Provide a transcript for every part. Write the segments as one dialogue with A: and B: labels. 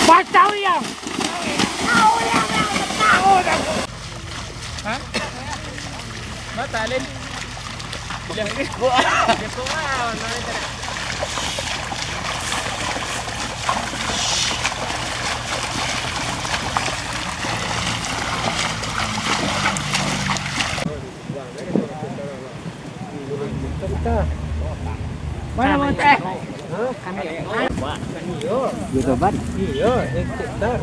A: Tahu yang. Hah? Mata lên. Dia kuat. Dia kuat. Mana mau teh? Gitu ban. Iya, sekitar.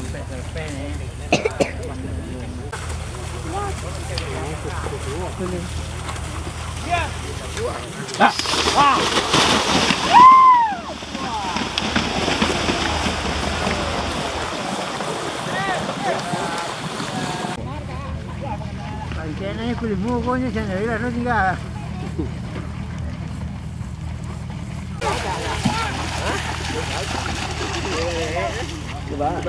A: Sampai nih. Ini kulit mukonya sendiri lah, tinggal. Coba,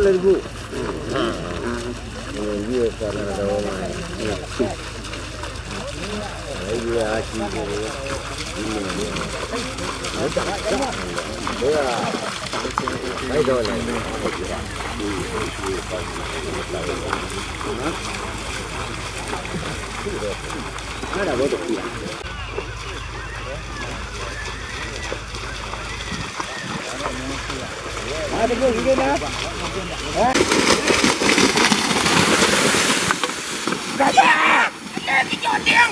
A: lawan
B: Bu. Dia karena ada orang yang dia aci dia. Ada bodoh dia. Ada pun juga dah. Gajah! Ada jodeng.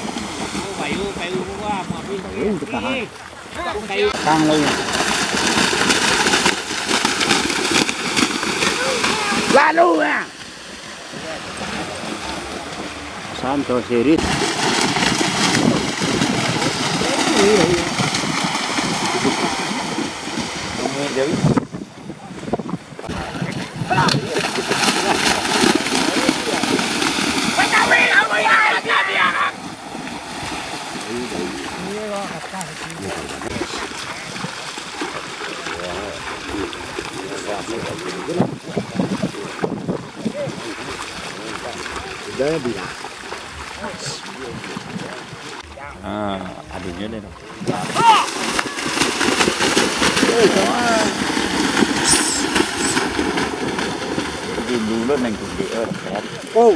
B: Payu gua mau pin tadi. Kang lagi. Lalu ya. Santo Sirit. Dewi. Adanya deh. Dulu neng gede kan. Go.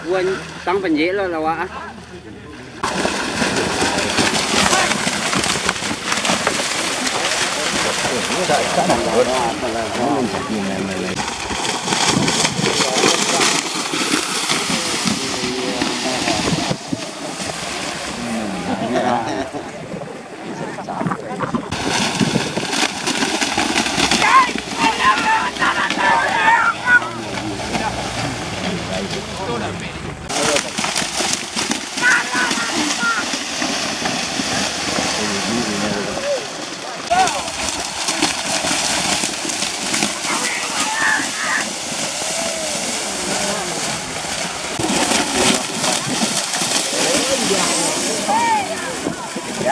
C: Quên tăng phần dễ là quả.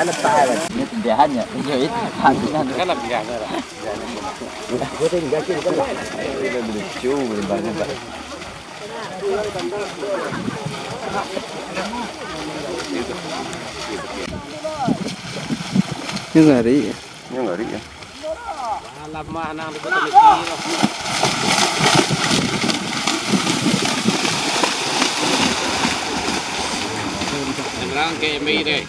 B: Nó tay rồi. Biahannya, iya itu.
C: Kan lebih gak ada.
A: Gue tinggal sini kan.
B: Lucu, banget.
D: Như ngari.
B: Yang ngeri ya.
C: Lama anak itu mikir. Sekarang kayak MI deh.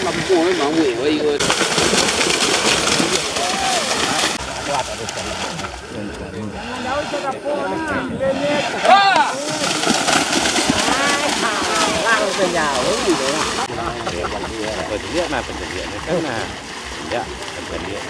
C: Lampu ấy mà nguy hiểm rồi.
B: Penjelian mah penjelian kan nah. Ya, penjelian.